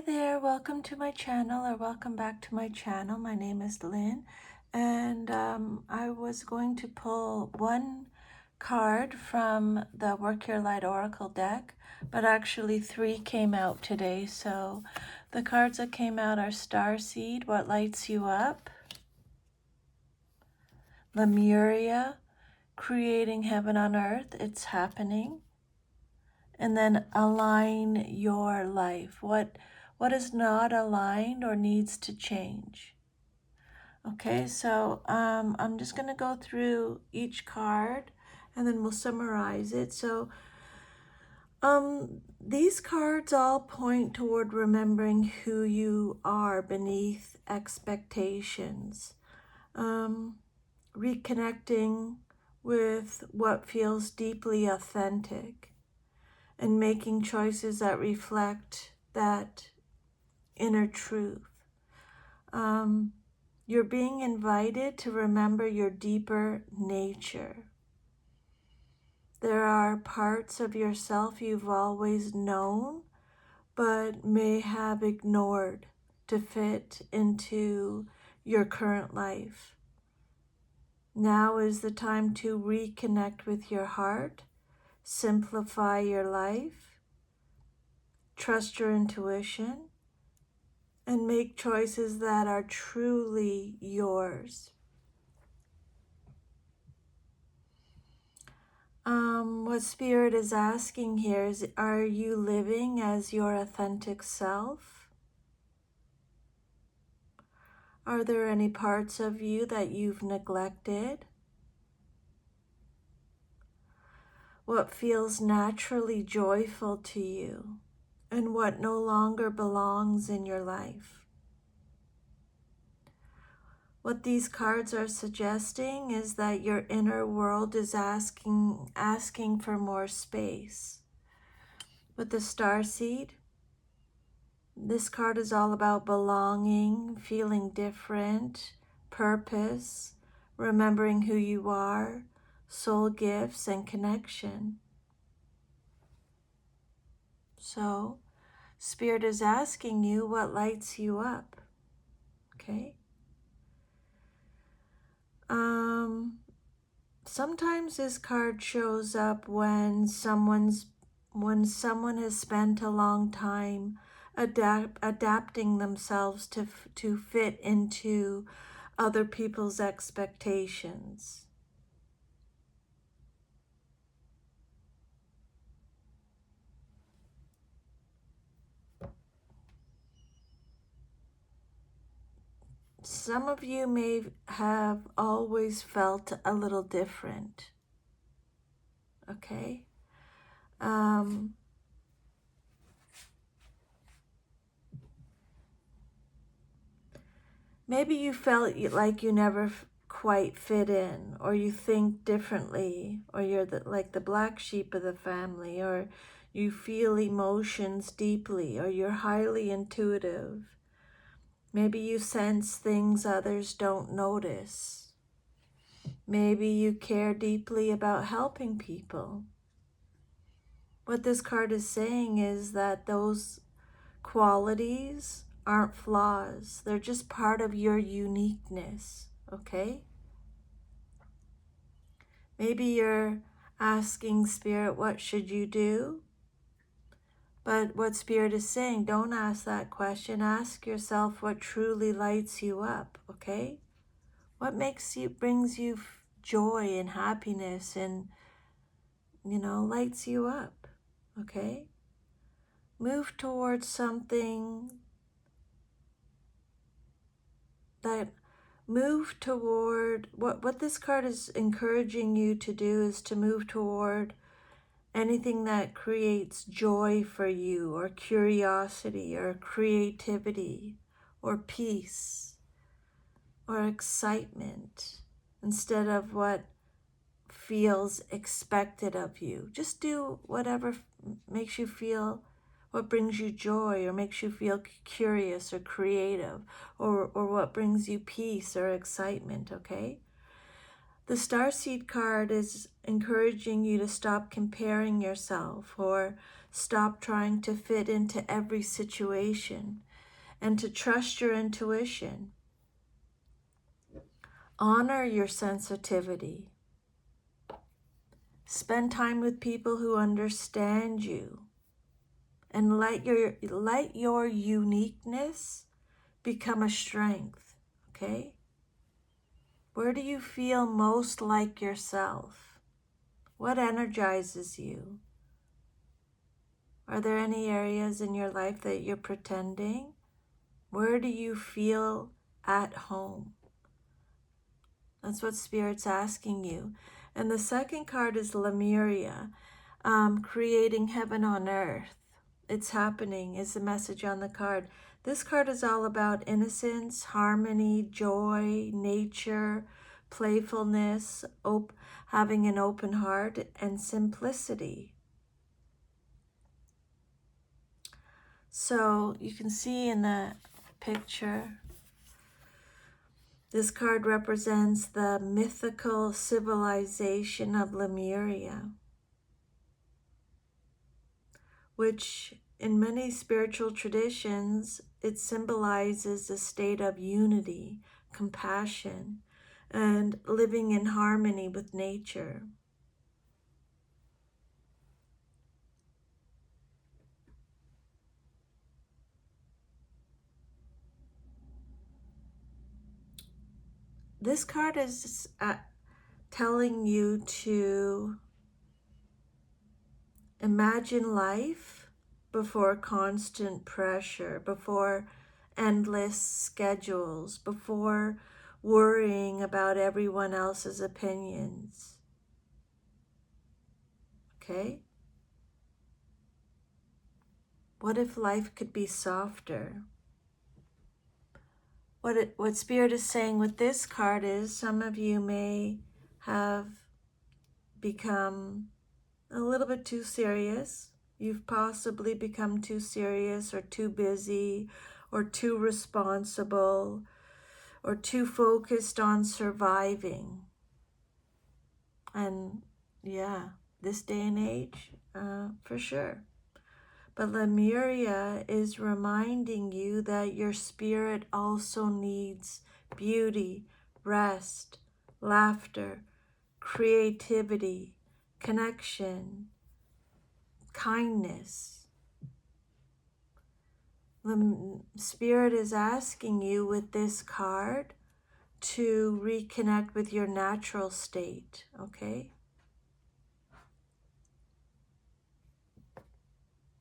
there, welcome to my channel, or welcome back to my channel. My name is Lynn, and I was going to pull one card from the Work Your Light Oracle deck, but actually three came out today. So the cards that came out are Starseed, What Lights You Up, Lemuria, Creating Heaven on Earth, It's Happening, and then Align Your Life. What is not aligned or needs to change? Okay, so I'm just going to go through each card and then we'll summarize it. So these cards all point toward remembering who you are beneath expectations, reconnecting with what feels deeply authentic, and making choices that reflect that inner truth. You're being invited to remember your deeper nature. There are parts of yourself you've always known, but may have ignored to fit into your current life. Now is the time to reconnect with your heart, simplify your life, trust your intuition, and make choices that are truly yours. What Spirit is asking here is, are you living as your authentic self? Are there any parts of you that you've neglected? What feels naturally joyful to you, and what no longer belongs in your life? What these cards are suggesting is that your inner world is asking for more space. With the Starseed, this card is all about belonging, feeling different, purpose, remembering who you are, soul gifts, and connection. So, Spirit is asking you what lights you up, okay? Sometimes this card shows up when someone has spent a long time adapting themselves to fit into other people's expectations. Some of you may have always felt a little different, okay? Maybe you felt like you never quite fit in, or you think differently, or you're like the black sheep of the family, or you feel emotions deeply, or you're highly intuitive. Maybe you sense things others don't notice. Maybe you care deeply about helping people. What this card is saying is that those qualities aren't flaws. They're just part of your uniqueness, okay? Maybe you're asking Spirit, what should you do? But what Spirit is saying, don't ask that question. Ask yourself what truly lights you up, okay? What brings you joy and happiness and, lights you up, okay? Move towards something what this card is encouraging you to do is to move toward anything that creates joy for you, or curiosity, or creativity, or peace, or excitement, instead of what feels expected of you. Just do whatever makes you feel, what brings you joy, or makes you feel curious or creative, or what brings you peace or excitement, okay? The Starseed card is encouraging you to stop comparing yourself or Stop trying to fit into every situation and to trust your intuition. Honor your sensitivity. Spend time with people who understand you, and let your uniqueness become a strength, okay? Where do you feel most like yourself? What energizes you? Are there any areas in your life that you're pretending? Where do you feel at home? That's what Spirit's asking you. And the second card is Lemuria, creating heaven on earth. It's happening is the message on the card. This card is all about innocence, harmony, joy, nature, playfulness, having an open heart, and simplicity. So you can see in the picture, this card represents the mythical civilization of Lemuria, which in many spiritual traditions, it symbolizes a state of unity, compassion, and living in harmony with nature. This card is telling you to imagine life before constant pressure, before endless schedules, before worrying about everyone else's opinions. Okay? What if life could be softer? What Spirit is saying with this card is some of you may have become a little bit too serious. You've possibly become too serious or too busy or too responsible or too focused on surviving. And yeah, this day and age, for sure. But Lemuria is reminding you that your spirit also needs beauty, rest, laughter, creativity, connection, kindness. The Spirit is asking you with this card to reconnect with your natural state, okay?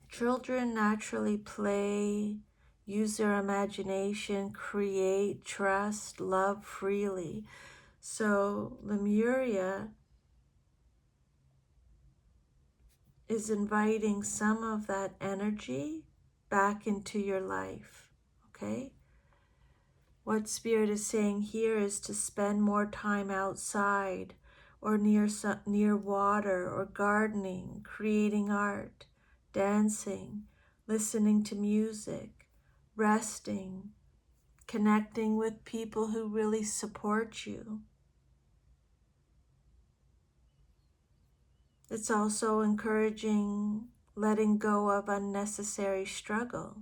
Children naturally play, use their imagination, create, trust, love freely. So Lemuria is inviting some of that energy back into your life, okay? What Spirit is saying here is to spend more time outside or near water or gardening, creating art, dancing, listening to music, resting, connecting with people who really support you. It's also encouraging letting go of unnecessary struggle.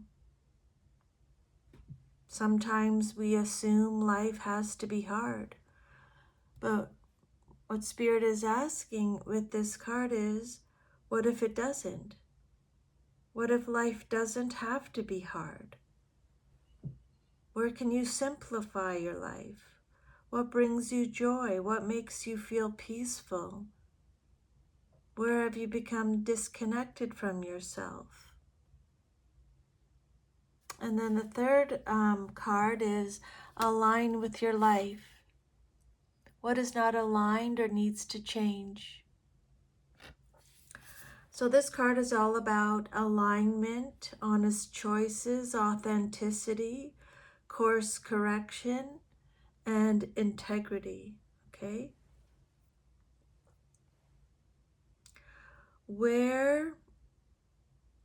Sometimes we assume life has to be hard, but what Spirit is asking with this card is, what if it doesn't? What if life doesn't have to be hard? Where can you simplify your life? What brings you joy? What makes you feel peaceful? Where have you become disconnected from yourself? And then the third card is align with your life. What is not aligned or needs to change? So this card is all about alignment, honest choices, authenticity, course correction, and integrity, okay?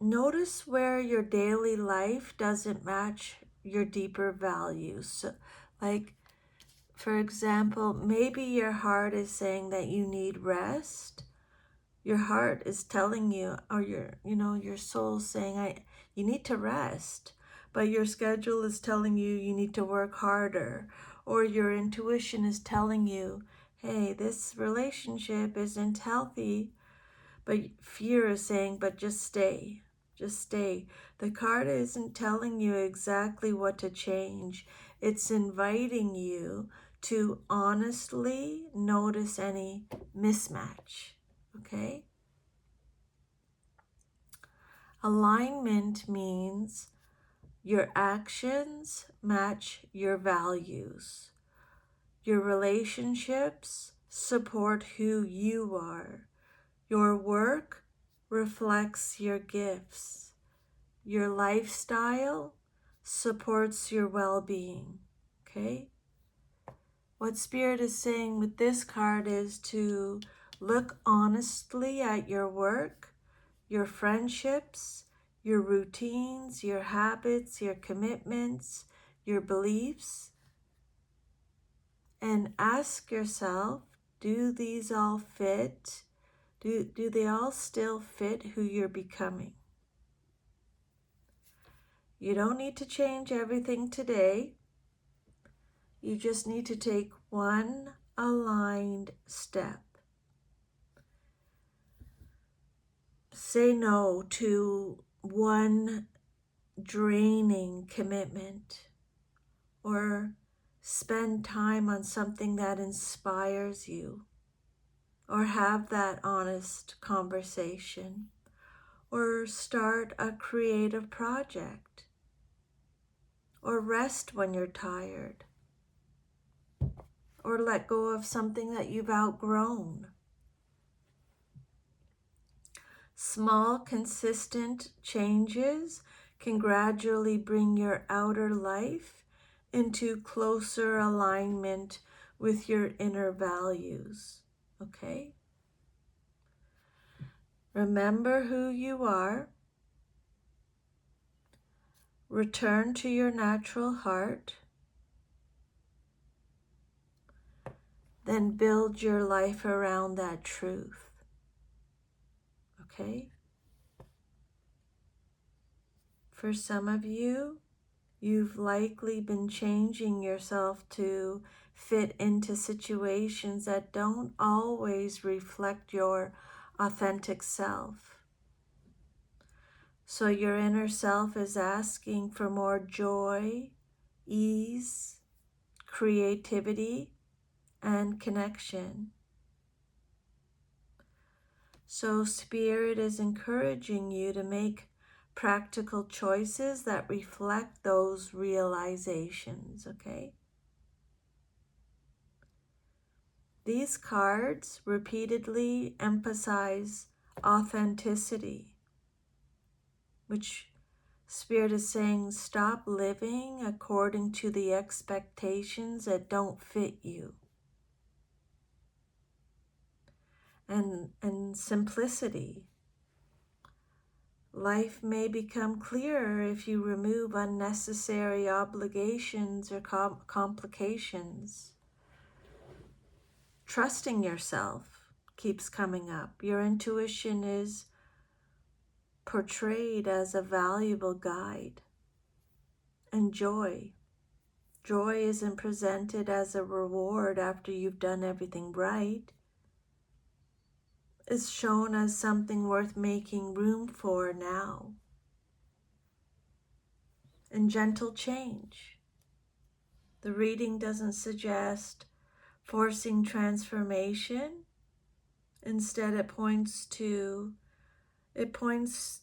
Notice where your daily life doesn't match your deeper values. So, like, for example, maybe your heart is saying that you need rest, Your heart is telling you, or your soul's saying, you need to rest. But your schedule is telling you you need to work harder. Or your intuition is telling you, hey, this relationship isn't healthy. But fear is saying, but just stay. Just stay. The card isn't telling you exactly what to change. It's inviting you to honestly notice any mismatch. Okay? Alignment means your actions match your values. Your relationships support who you are. Your work reflects your gifts. Your lifestyle supports your well-being. Okay? What Spirit is saying with this card is to look honestly at your work, your friendships, your routines, your habits, your commitments, your beliefs, and ask yourself, do these all fit? Do they all still fit who you're becoming? You don't need to change everything today. You just need to take one aligned step. Say no to one draining commitment, or spend time on something that inspires you, or have that honest conversation, or start a creative project, or rest when you're tired, or let go of something that you've outgrown. Small, consistent changes can gradually bring your outer life into closer alignment with your inner values. Okay? Remember who you are. Return to your natural heart. Then build your life around that truth. Okay? For some of you, you've likely been changing yourself to fit into situations that don't always reflect your authentic self. So your inner self is asking for more joy, ease, creativity, and connection. So Spirit is encouraging you to make practical choices that reflect those realizations, okay? These cards repeatedly emphasize authenticity, which Spirit is saying, stop living according to the expectations that don't fit you. And simplicity. Life may become clearer if you remove unnecessary obligations or complications. Trusting yourself keeps coming up. Your intuition is portrayed as a valuable guide. And joy. Joy isn't presented as a reward after you've done everything right. It's shown as something worth making room for now. And gentle change. The reading doesn't suggest forcing transformation. Instead, it points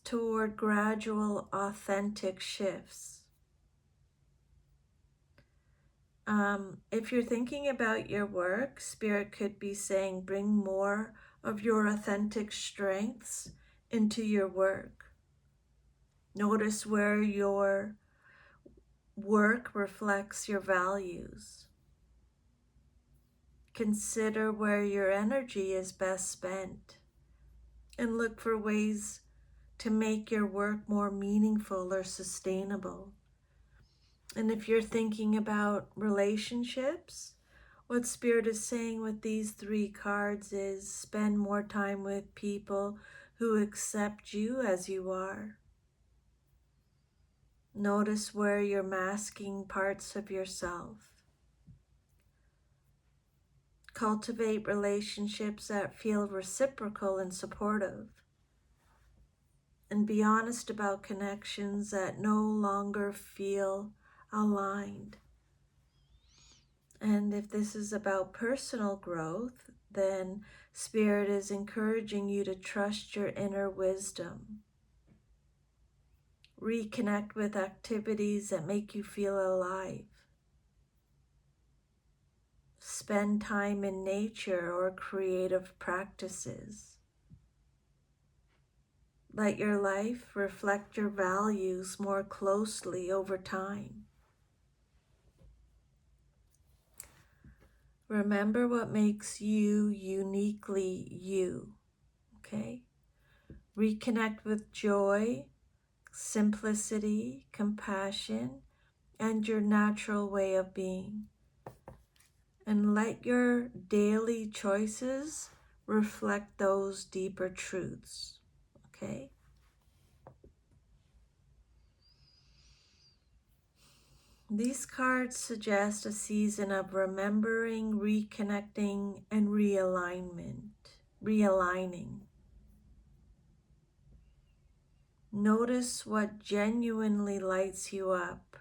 toward gradual, authentic shifts. If you're thinking about your work, Spirit could be saying, bring more of your authentic strengths into your work. Notice where your work reflects your values. Consider where your energy is best spent, and look for ways to make your work more meaningful or sustainable. And if you're thinking about relationships, What Spirit is saying with these 3 cards is spend more time with people who accept you as you are. Notice where you're masking parts of yourself. Cultivate relationships that feel reciprocal and supportive. And be honest about connections that no longer feel aligned. And if this is about personal growth, then Spirit is encouraging you to trust your inner wisdom. Reconnect with activities that make you feel alive. Spend time in nature or creative practices. Let your life reflect your values more closely over time. Remember what makes you uniquely you, okay? Reconnect with joy, simplicity, compassion, and your natural way of being. And let your daily choices reflect those deeper truths, okay? These cards suggest a season of remembering, reconnecting, and realigning. Notice what genuinely lights you up,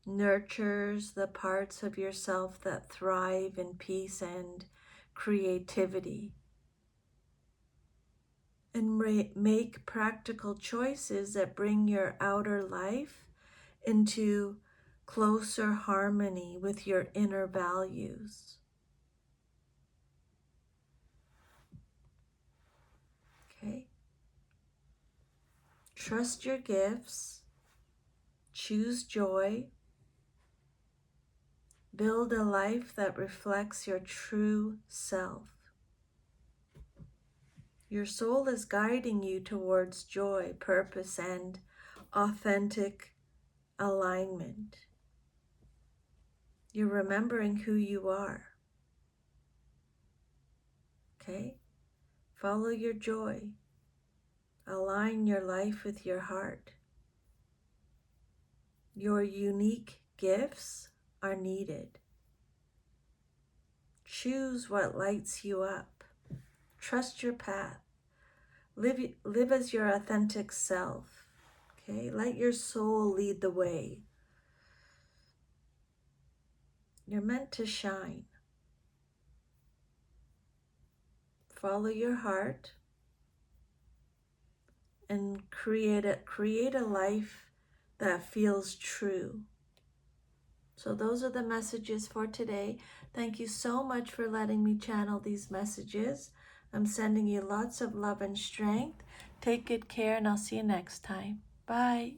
nurtures the parts of yourself that thrive in peace and creativity, and make practical choices that bring your outer life into closer harmony with your inner values. Okay? Trust your gifts, choose joy, build a life that reflects your true self. Your soul is guiding you towards joy, purpose, and authentic alignment. You're remembering who you are. Okay? Follow your joy. Align your life with your heart. Your unique gifts are needed. Choose what lights you up. Trust your path. Live as your authentic self. Okay? Let your soul lead the way. You're meant to shine. Follow your heart and create a life that feels true. So those are the messages for today. Thank you so much for letting me channel these messages. I'm sending you lots of love and strength. Take good care, and I'll see you next time. Bye.